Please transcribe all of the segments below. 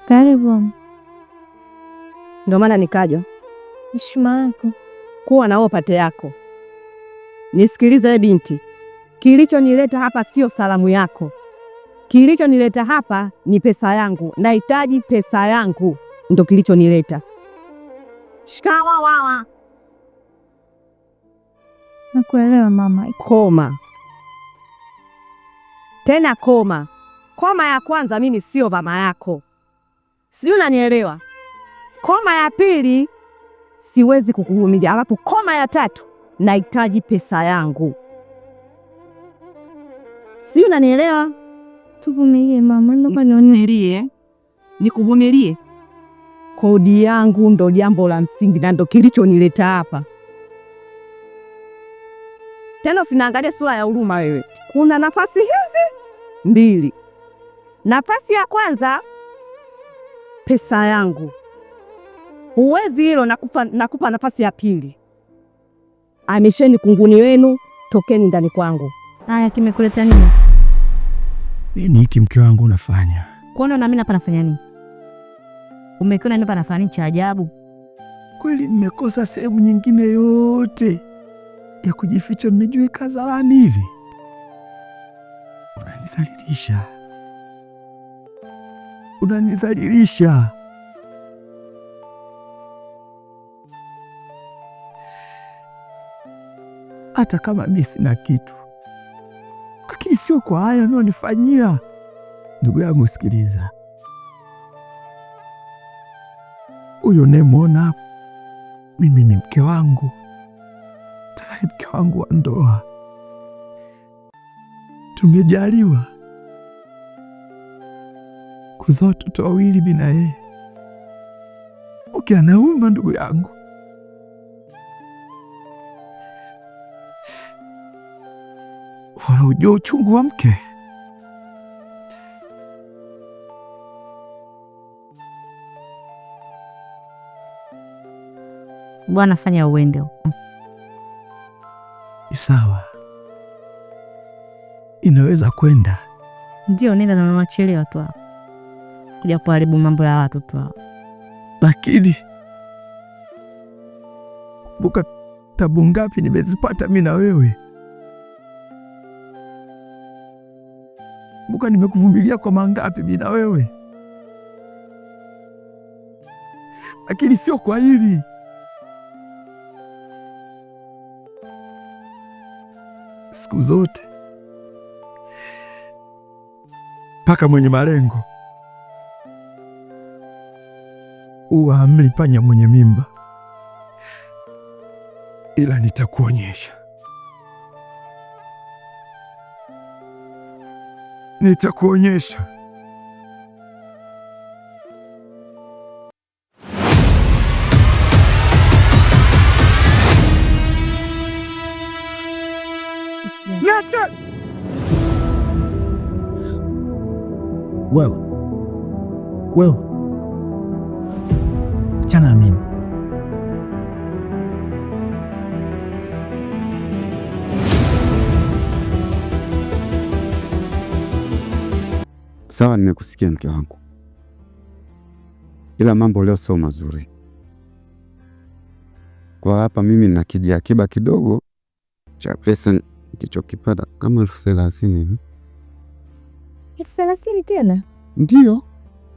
Karibu. Ndio maana nikaja. Heshima yako. Kuwa na opate yako. Nisikilize wewe binti. Kilichonileta hapa sio salamu yako. Kilichonileta hapa ni pesa yangu. Nahitaji pesa yangu. Ndio kilichonileta. Shikamoo wawa. Nakuelewa mama. Koma. Tena koma. Koma ya kwanza mimi sio mama yako. Sio, unanielewa? Koma ya pili siwezi kukuvumilia. Alafu koma ya tatu nahitaji pesa yangu. Sio, unanielewa? Tuvumilie mama, naomba nionilie. Nikuvumilie? Kodi yangu ndo jambo la msingi na ndo kilichonileta hapa. Tena usinaangalia sura ya huruma wewe. Kuna nafasi hizi mbili. Nafasi ya kwanza pesa yangu. Huwezi hilo, nakupa nafasi ya pili. Amesheni kunguni wenu, tokeni ndani kwangu. Haya, kimekuleta nini? Nini hiki mke wangu unafanya? Kuona na mimi hapa nafanya nini? Umekiona mimi hapa nafanya nini cha ajabu? Kweli nimekosa sehemu nyingine yote ya kujificha, mmejiweka hadharani hivi. Unanizalilisha. Unanizalilisha. Hata kama mimi sina kitu, lakini sio kwa haya unaonifanyia. Ndugu yangu, sikiliza. Huyo unayemwona mimi ni mke wangu, tayari mke wangu wa ndoa. Tumejaliwa kuzaa watoto wawili mimi na yeye. Anauma ndugu yangu. Unajua uchungu wa mke? Bwana, fanya uende. Sawa, inaweza kwenda. Ndio, nenda na unachelewa tu hapo. Kuja kuharibu mambo ya watu tu hapo. Lakini kumbuka tabu ngapi nimezipata mimi na wewe. Kumbuka nimekuvumilia kwa mangapi mimi na wewe. Lakini sio kwa hili. Siku zote paka mwenye malengo huwa amli panya mwenye mimba. Ila nitakuonyesha. Nitakuonyesha. Nyata! Wewe. Chana mimi. Sawa, nimekusikia mke wangu, ila mambo leo sio mazuri. Kwa hapa mimi nina kijiakiba kidogo cha pesa nilichokipata kama 30,000. 30,000 tena? Ndio.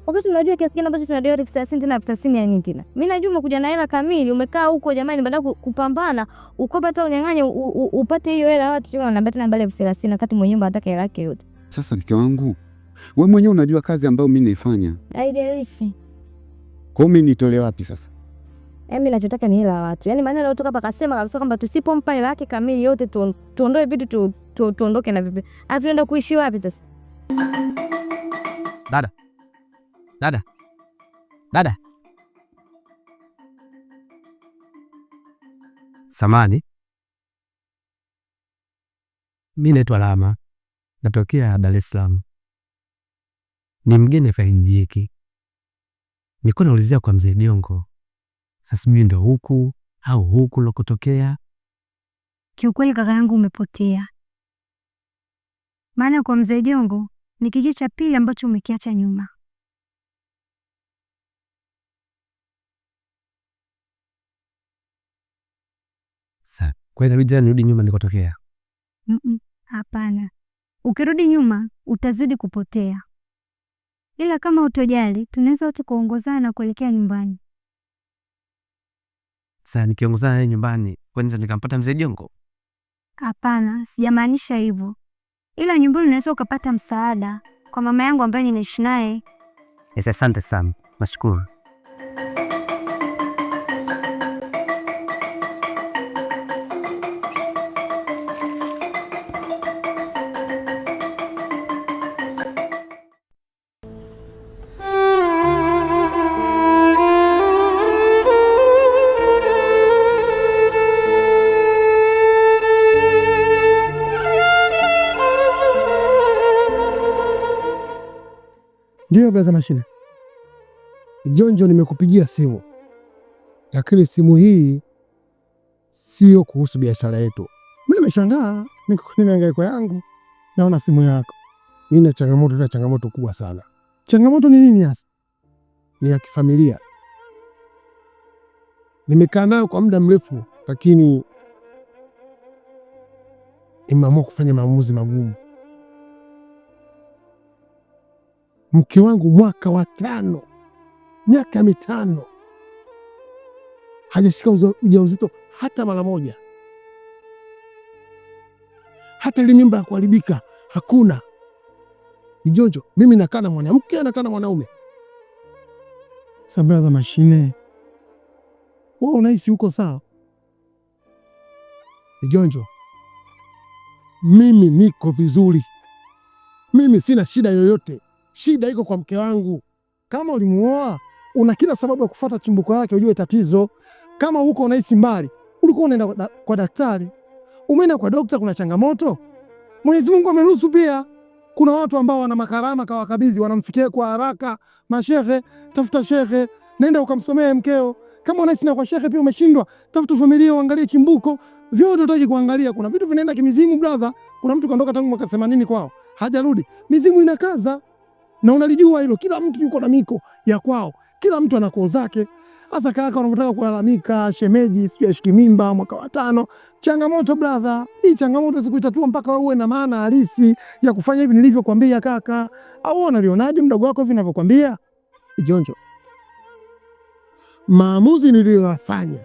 Wakati unajua kiasi gani ambacho tunadai 30,000 tena 30,000 ya nini tena? Mimi najua umekuja na hela kamili, umekaa huko jamani, baada kupambana, ukopa hata unyang'anye upate hiyo hela, watu tena wanabaki na mbali 30,000 wakati mwenyewe anataka hela yake yote. Sasa mke wangu, wewe mwenyewe unajua kazi ambayo mimi naifanya. Haijalishi. Kwa mimi nitolee wapi sasa? Mimi nachotaka ni hela watu. Yaani maana leo toka hapa kasema kabisa kwamba tusipompa hela yake kamili yote tuondoe vitu tuondoke na vipi. Tunaenda kuishi wapi sasa? Dada. Samani. Mimi naitwa Lama. Natokea Dar es Salaam. Ni mgeni fainji hiki. Niko naulizia kwa mzee Diongo. Sasa mimi ndo huku au huku lokotokea? Kiukweli kaka yangu umepotea. Maana kwa mzee Diongo ni kijiji cha pili ambacho umekiacha nyuma. Kwa hiyo inabidi nirudi nyuma nilikotokea. Hapana. Ukirudi nyuma utazidi kupotea. Ila kama utojali, tunaweza wote kuongozana kuelekea nyumbani. Sasa nikiongozana naye nyumbani, kwanza nikampata mzee Jongo? Hapana, sijamaanisha hivyo. Ila nyumbani unaweza ukapata msaada kwa mama yangu ambaye ninaishi naye. Asante sana. Nashukuru. Ndio brother Mashine. Jonjo, nimekupigia simu. Lakini simu hii sio kuhusu biashara yetu. Mimi nimeshangaa, niko kwenye hangaiko yangu. Naona simu yako. Mimi na changamoto kubwa sana. Changamoto ni nini hasa? Ni ya kifamilia. Nimekaa nayo kwa muda mrefu, lakini nimeamua kufanya maamuzi magumu. Mke wangu mwaka wa 5, miaka 5, hajashika ujauzito hata mara moja. Hata ile mimba ya kuharibika hakuna. Jonjo, mimi nakaa na mwanamke, anakaa na mwanaume. Sabra za Mashine, wewe unahisi uko sawa? Jonjo, mimi niko vizuri. Mimi sina shida yoyote. Shida iko kwa mke wangu. Kama ulimuoa, una kila sababu ya kufuata chimbuko lake ujue tatizo. Kama huko unahisi mbali, ulikuwa unaenda kwa daktari. Umeenda kwa daktari, kuna changamoto. Mwenyezi Mungu ameruhusu pia. Kuna watu ambao wana makarama kwa wakabidhi, wanamfikia kwa haraka. Mashehe, tafuta shehe, nenda ukamsomee mkeo. Kama unahisi na kwa shehe pia umeshindwa, tafuta familia uangalie chimbuko. Vyote utaki kuangalia. Kuna vitu vinaenda kimizimu brother. Kuna mtu kaondoka tangu mwaka 80 kwao, hajarudi. Mizimu inakaza. Na unalijua hilo, kila mtu yuko na miko ya kwao. Kila mtu ana koo zake. Sasa kaka unataka kulalamika, shemeji sio ashiki mimba mwaka wa 5. Changamoto brother. Hii changamoto sikuitatua mpaka uwe na maana halisi ya kufanya hivi nilivyokuambia kaka. Au unalionaje mdogo wako hivi ninavyokuambia? Jonjo, maamuzi niliyofanya,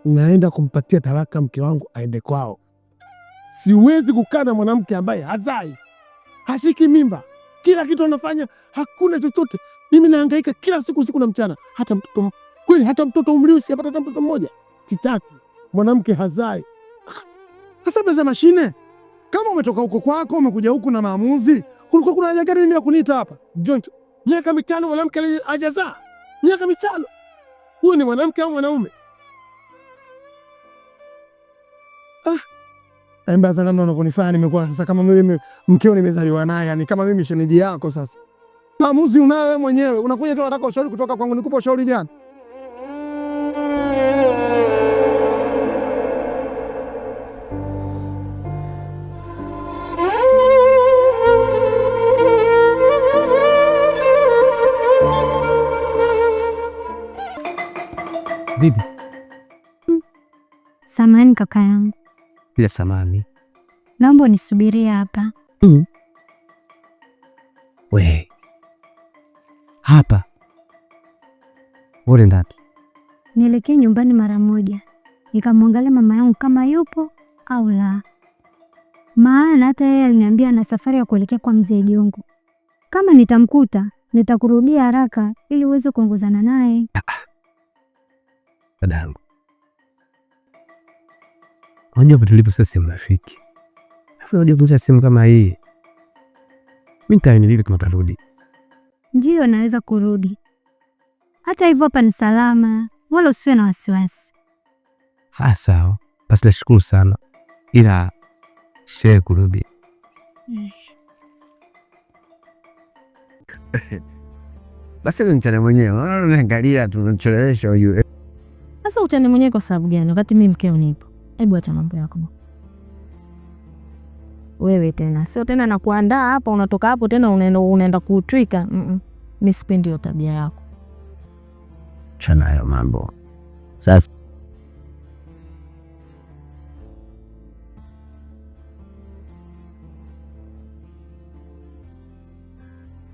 naenda kumpatia talaka mke wangu aende kwao. Siwezi kukaa na mwanamke ambaye hazai, hashiki mimba. Kila kitu anafanya, hakuna chochote. Mimi nahangaika kila siku usiku na mchana. Hata mtoto kweli, hata mtoto umliusi, hata mtoto mmoja sitaki. Mwanamke hazai. Sasa brother Mashine, kama umetoka huko kwako umekuja huku na maamuzi, kulikuwa kuna haja gani mimi ya kuniita hapa? Jonjo, miaka 5 mwanamke hajazaa. Miaka 5. Huyu ni mwanamke au mwanaume? Amba sana ndo unakonifanya nimekuwa sasa kama mimi mkeo nimezaliwa naye, yani kama mimi shemeji yako sasa. Maamuzi unayo wewe mwenyewe. Unakuja tu unataka ushauri kutoka kwangu, nikupa ushauri jana. Bibi. Samahani kaka yangu. Bila samani. Naomba unisubirie hapa. We. Hapa. Wewe ndapi? Nielekee nyumbani mara moja. Nikamwangalia mama yangu kama yupo au la. Maana hata yeye aliniambia ana safari ya kuelekea kwa mzee Jongo. Kama nitamkuta, nitakurudia haraka ili uweze kuongozana naye. Dadangu. Unajua tulipo sasa si mrafiki. Unajua kuja simu kama hii. Mimi nitaini vipi kama tarudi? Ndio naweza kurudi. Hata hivyo hapa ni salama, wala usiwe na wasiwasi. Sawa. Basi nashukuru sana. Ila shehe kurudi. Basi nitane mwenyewe. Unaangalia tunachelewesha huyu. Sasa utani mwenyewe kwa sababu gani wakati mimi mkeo nipo? Hebu acha mambo yako. Wewe tena sio tena na kuandaa hapa, unatoka hapo tena unaenda kutwika. Mimi sipendi hiyo tabia yako. Chana hayo mambo. Sasa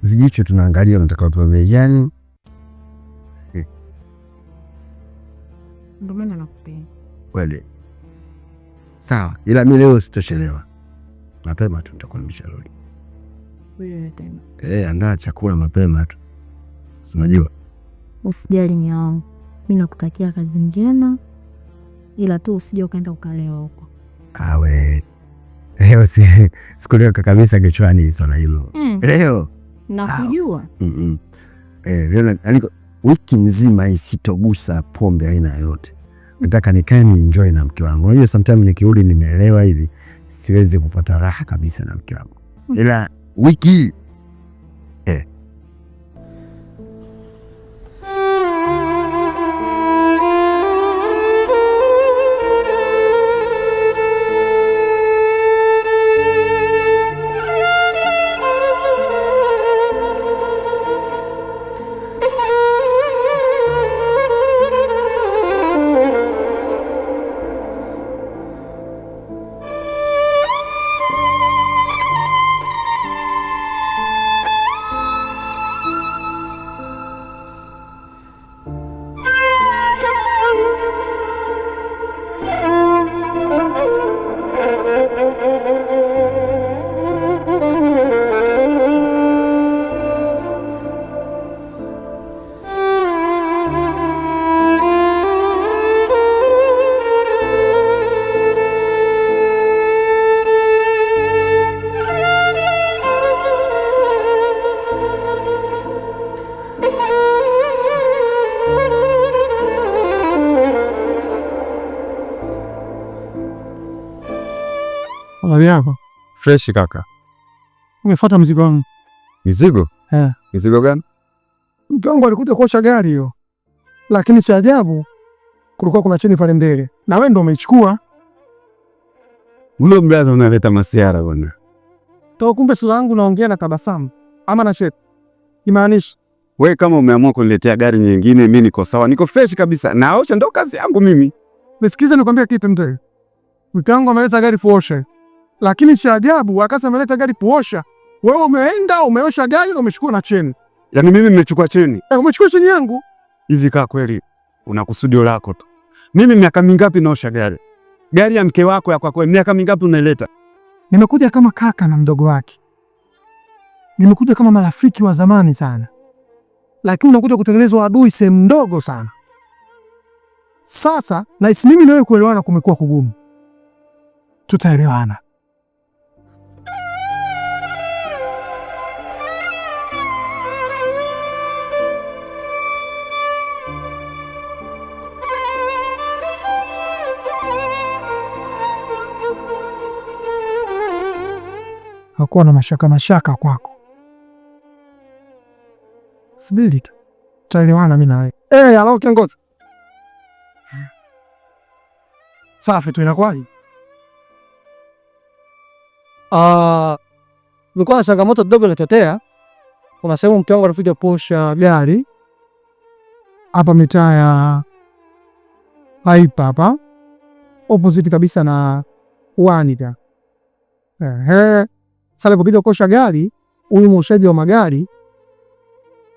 Vijicho tunaangalia unataka watu wamejani. Ndio maana nakupenda. Kweli. Sawa, ila mimi leo sitochelewa. Mapema tu nitakuwa nimesharudi. Wewe tena. Andaa chakula mapema tu. Unajua? Usijali nyao. Mimi nakutakia kazi njema. Ila tu usije ukaenda ukalewa huko. Awe. Leo sikuleka kabisa kichwani hizo na hilo. Leo nakujua. Leo aliko wiki nzima hii sitogusa pombe aina yote. Nataka nikae ni enjoy na mke wangu. Unajua sometimes nikirudi nimeelewa hivi siwezi kupata raha kabisa na mke wangu. Ila wiki Habari yako? fresh kaka. Umefuata mzigo wangu? Mizigo? Mizigo gani? Mtu wangu alikuja kuosha gari hiyo. Lakini cha ajabu kulikuwa kuna cheni pale mbele. Na wewe ndio umeichukua. Huyo mlaza unaleta masiara bwana. Toa kumbe sura yangu naongea na tabasamu. Ama na sheti. Imaanisha wewe kama umeamua kuniletea gari nyingine mimi niko sawa. Niko fresh kabisa. Naosha ndo kazi yangu mimi. Nisikize nikwambia kitu mzee. Mtu wangu ameleta gari kuosha. Lakini cha ajabu wakati ameleta gari kuosha, wewe umeenda umeosha gari na umechukua na cheni. Yaani mimi nimechukua cheni? Umechukua cheni yangu? Hivi kaa kweli una kusudio lako tu. Mimi miaka mingapi naosha gari? Gari ya mke wako ya kwako miaka mingapi unaileta? Nimekuja kama kaka na mdogo wake. Nimekuja kama marafiki wa zamani sana. Lakini unakuja kutengenezwa adui sehemu ndogo sana. Sasa na mimi na wewe kuelewana kumekuwa kugumu. Tutaelewana. Hakuwa na mashaka kwako. Subiri tu. Tutaelewana mimi na wewe. Alao kiongozi. Safi tu inakuwaje? Nilikuwa na changamoto kidogo ilitokea. Kuna sehemu mtu wangu alikuja kuosha gari hapa mitaa ya hapa opposite kabisa na Uanida. Sasa alipokuja kuosha gari, huyu mwoshaji wa magari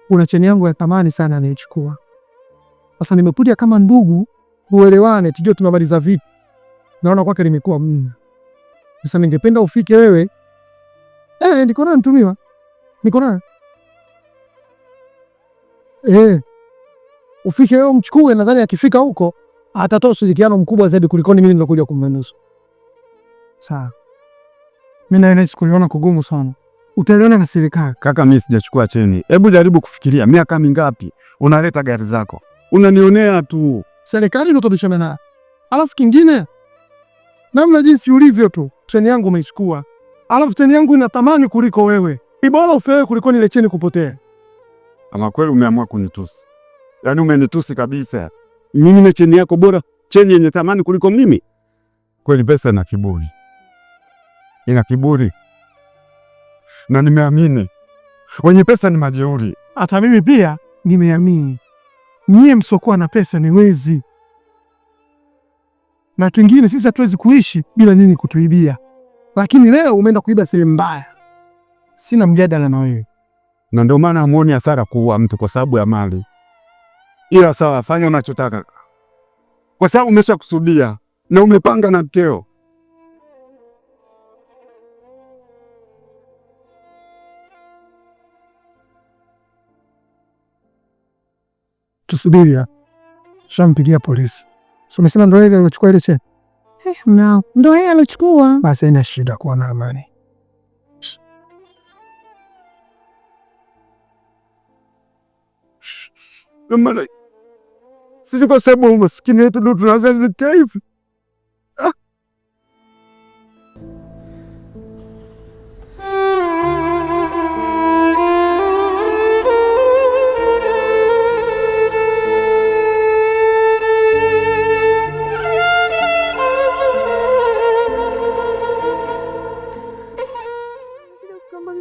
kuna cheni yangu ya thamani sana anaichukua. Sasa nimekuja kama ndugu, tuelewane, tujue tunamaliza vipi. Naona kwake limekuwa mimi. Sasa ningependa ufike wewe. Niko na mtumiwa. Niko na. Ufike wewe umchukue, nadhani akifika huko atatoa ushirikiano mkubwa zaidi kuliko mimi nilokuja kummenusu. Sawa. Mimi na ile sikuliona kugumu sana. Utaelewana na serikali. Kaka mimi sijachukua cheni. Hebu jaribu kufikiria miaka mingapi unaleta gari zako. Unanionea tu. Serikali ndio tubishana nayo. Alafu kingine namna jinsi ulivyo tu. Cheni yangu umeichukua. Alafu cheni yangu ina thamani kuliko wewe. Ibora ufewe kuliko ile cheni kupotea. Ama kweli umeamua kunitusi. Yaani umenitusi kabisa. Mimi na cheni yako bora, cheni yenye thamani kuliko mimi. Kweli pesa na kiburi. Ina kiburi. Na nimeamini. Wenye pesa ni majeuri. Hata mimi pia nimeamini. Nyie msokuwa na pesa ni wezi. Na kingine sisi hatuwezi kuishi bila nyinyi kutuibia. Lakini leo umeenda kuiba sehemu mbaya. Sina mjadala na wewe. na ndio maana hamuoni hasara kuua mtu kwa sababu ya mali. Ila sawa, fanya unachotaka, kwa sababu umeshakusudia na umepanga na mkeo. Tusubiri. Shampigia polisi. So umesema ndo yeye alichukua ile cheni? Ndo yeye alichukua. Basi haina shida, kuwa na amani. Mama, sisi kwa sababu umaskini wetu ndo tunazalilika hivi.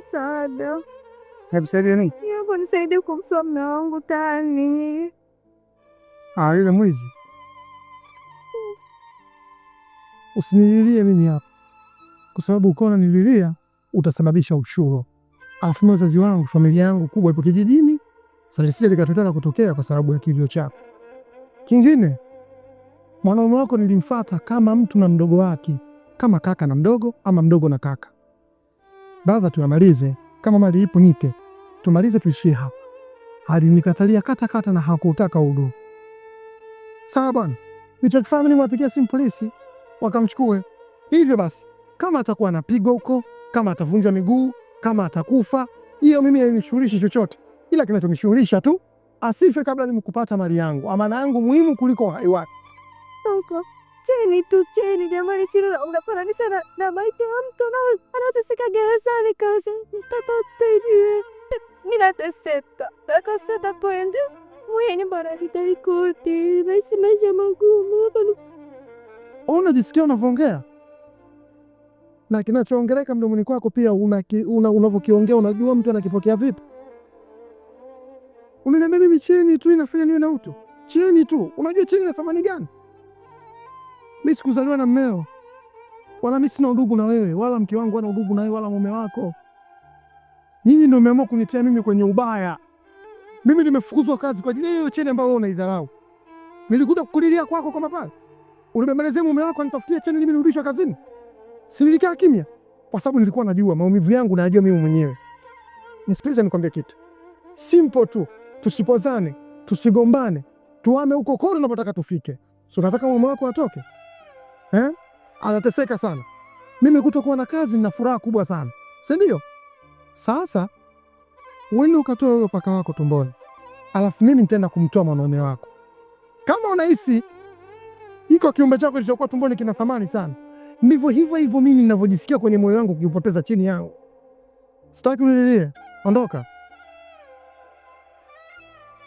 Msaada. Hebu saidia nini? Niomba nisaidie kumsoma mume wangu Tani. Yule mwizi. Usinililie mimi hapa, kwa sababu ukiona nililia utasababisha ushuru. Alafu wazazi wangu, familia yangu kubwa ipo kijijini, sasa lisije likatokea kutokea kwa sababu ya kilio chako. Kingine, mwanaume wako nilimfuata kama mtu na mdogo wake, kama kaka na mdogo ama mdogo na kaka. Baada tuyamalize, kama mali ipo nipe. Tumalize tuishie hapa. Alinikatalia kata na hakutaka udu. Sawa bwana. Nichokifanya mimi niwapigia simu polisi wakamchukue. Hivyo basi, kama atakuwa anapigwa huko, kama atavunjwa miguu, kama atakufa, hiyo mimi hainishughulishi chochote. Ila kinachonishughulisha tu asife kabla nimekupata mali yangu. Amana yangu muhimu kuliko uhai wake. Cheni jamani, sio unapana sana na maiti ya mtu na anateseka gerezani kazi mtatateje. Mimi nateseka. Nakaseta twende. Mwenye bara nitaikote. Basi maisha magumu. Unajisikia unavyoongea? Na kinachoongeleka mdomoni kwako pia unavyokiongea unajua mtu anakipokea vipi? Unaniambia mimi cheni tu inafanya niwe na utu. Cheni tu. Unajua cheni ina thamani gani? Mimi sikuzaliwa na mmeo. Wala mimi sina udugu na wewe, wala mke wangu hana udugu na wewe, wala mume wako. Nyinyi ndio mmeamua kunitia mimi kwenye ubaya. Mimi nimefukuzwa kazi kwa ajili ya hiyo cheni ambayo wewe unaidharau. Nilikuja kukulilia kwako kama pale. Ulibembelezea mume wako anitafutie cheni mimi nirudishwe kazini. Si nilikaa kimya kwa sababu nilikuwa najua maumivu yangu, najua mimi mwenyewe. Nisikilize nikwambie kitu. Simple tu. Tusipozane, tusigombane. Tuame huko kote tunapotaka tufike. So nataka mume wako atoke. Anateseka sana. Mimi kutokuwa na kazi nina furaha kubwa sana. Si ndio? Sasa wewe ukatoa huyo paka wako tumboni. Alafu mimi nitaenda kumtoa mwanaume wako. Kama unahisi iko kiumbe chako kilichokuwa tumboni kina thamani sana, ndivyo hivyo mimi ninavyojisikia kwenye moyo wangu kukipoteza chini yangu. Sitaki unilie. Ondoka.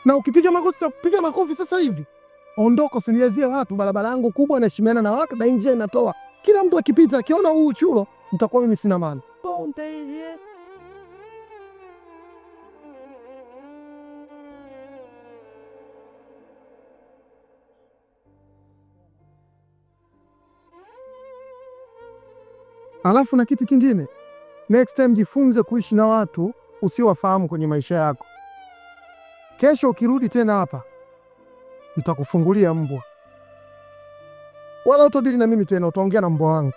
Na ukipiga makofi piga makofi sasa hivi. Ondoka, usiniazie watu. Barabara yangu kubwa inaheshimiana na watu na nje inatoa. Kila mtu akipita akiona huu chulo, nitakuwa mimi sina maana. Alafu na kitu kingine, next time jifunze kuishi na watu usiowafahamu kwenye maisha yako. Kesho ukirudi tena hapa, nitakufungulia mbwa. Wala utadili na mimi tena, utaongea na mbwa wangu.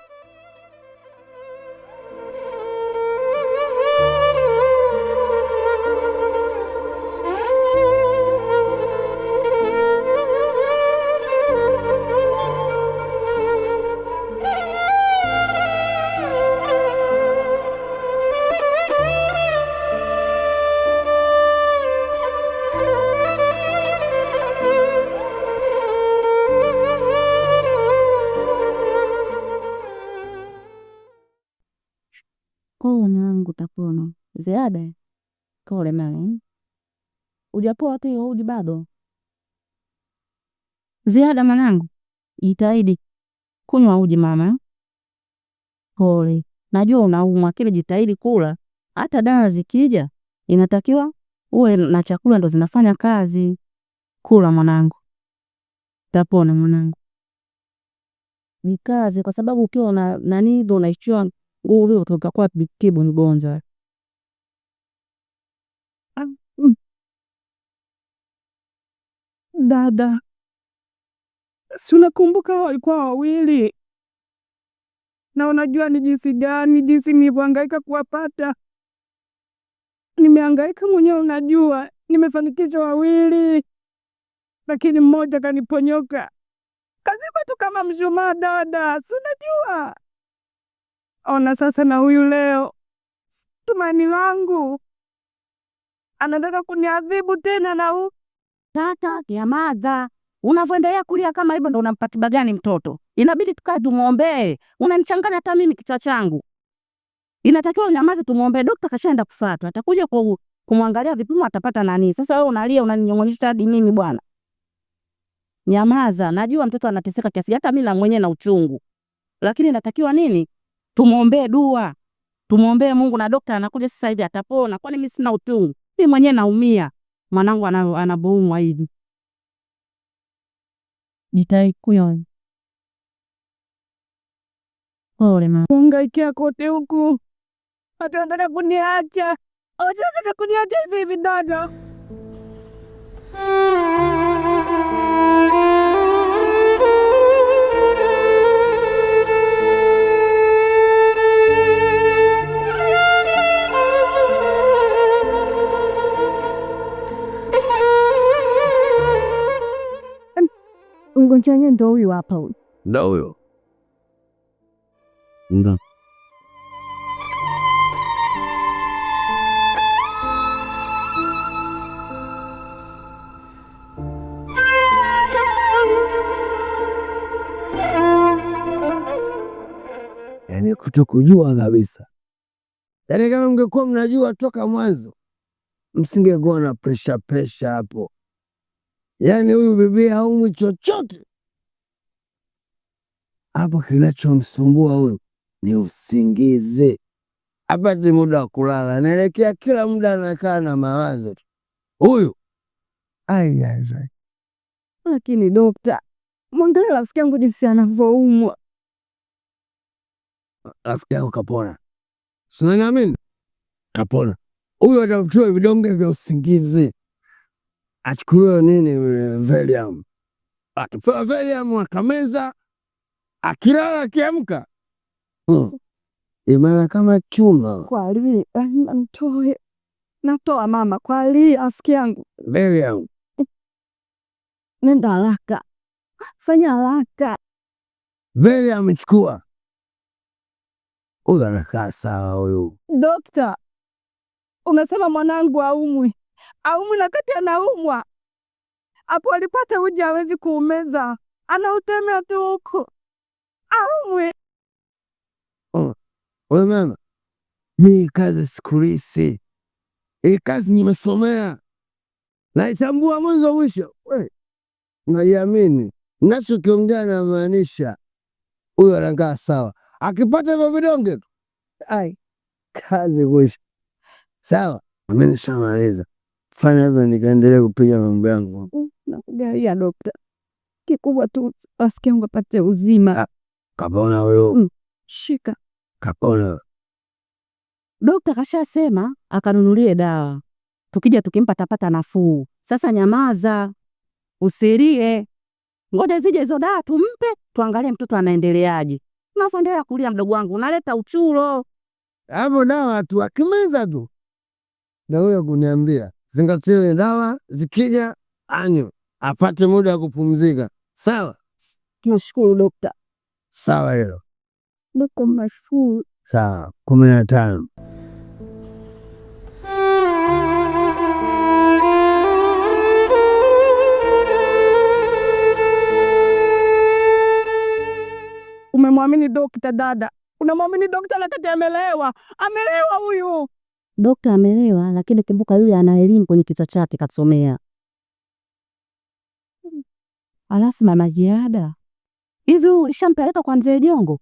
Wangu tapona ziada kole mami ujapoa tu hiyo uji bado ziada manangu, jitahidi kunywa uji mama. Pole, najua unaumwa, kile jitahidi kula. Hata dawa zikija inatakiwa uwe na chakula ndo zinafanya kazi. Kula mwanangu, tapona mwanangu. Nikaze kwa sababu ukiwa na nani ndo unaishiwa nguvu kutoka kwa tibu mgonjwa. Dada, si unakumbuka walikuwa wawili, na unajua ni jinsi nilivyohangaika kuwapata. Nimehangaika mwenyewe, unajua nimefanikisha wawili, lakini mmoja kaniponyoka, kaziba tu kama mshumaa. Dada, si unajua. Ona sasa, na huyu leo Tumaini langu anataka kuniadhibu tena. Na huyu tata ya madha, unavyoendelea kulia kama hivyo ndo unampa tiba gani mtoto? Inabidi tukae tumuombee. Unanichanganya hata mimi kichwa changu. Inatakiwa unyamaze, tumuombee. Daktari kashaenda kufuata, atakuja kumwangalia vipimo, atapata nani. Sasa wewe unalia, unaninyong'onyesha hadi mimi bwana. Nyamaza, najua mtoto anateseka kiasi, hata mimi na mwenyewe na uchungu. Lakini inatakiwa nini? Tumuombee dua. Tumuombee Mungu, na daktari anakuja sasa hivi atapona. Kwani mimi sina uchungu? Mimi mwenyewe naumia. Mwanangu anaboumwa hivi. Nitaikuyo. Pole mama. Hangaikia kote huku. Atataka kuniacha. Atataka kuniacha hivi dada. Mgonjwa wenyewe ndo huyu hapa huyu. Ndio huyo. Ndio. Yaani kutokujua kabisa. Yaani kama mngekuwa mnajua toka mwanzo, msingekuwa na pressure hapo. Yaani huyu bibi haumwi chochote. Hapo kinachomsumbua huyu ni usingizi. Hapati muda wa kulala. Naelekea kila muda anakaa na mawazo tu. Huyu. Ai. Lakini dokta, mwangalie rafiki yangu jinsi anavyoumwa. Rafiki yangu kapona. Sinaniamini? Kapona. Huyu atafutiwa vidonge vya usingizi. Achukuliwe nini Valium. Atapewa Valium akameza, akilala akiamka. Imara kama chuma. Kwa nini lazima mtoe? Natoa mama, kwa nini rafiki yangu? Valium. Nenda haraka. Fanya haraka. Valium chukua. Huyu anakaa sawa huyu. Dokta, umesema mwanangu haumwi. Haumwi na kati anaumwa. Hapo alipata uji hawezi kuumeza. Anautemea tu huko. Haumwi. Wewe mama, mimi kazi sikulisi. Hii kazi nimesomea. Naitambua mwanzo mwisho. Wewe, naiamini. Ninachokiongea na maanisha. Huyu anakaa sawa. Akipata hivyo vidonge tu. Ai, kazi kwisha. Sawa, mimi nishamaliza. Fanya hivyo nikaendelee kupiga mambo yangu. Nakugaia dokta. Kikubwa tu rafiki yangu apate uzima. Kapona huyo. Shika. Kapona. Dokta kashasema akanunulie dawa. Tukija tukimpa tapata nafuu. Sasa nyamaza. Usilie. Ngoja zije hizo dawa tumpe, tuangalie mtoto anaendeleaje. Unaendelea kulia mdogo wangu, unaleta uchuro. Hapo dawa tu akimeza tu. Na huyo kuniambia, zingatia dawa zikija anywe, apate muda wa kupumzika. Sawa? Nashukuru dokta. Sawa hilo. Dokta mashukuru. Sawa, 15. Umemwamini dokta dada? Unamwamini dokta lakati amelewa? Amelewa huyu. Dokta amelewa, lakini kumbuka yule ana elimu kwenye kichwa chake kasomea. Alafu mama Jiada, hivi ulishampeleka kwa mzee Jongo?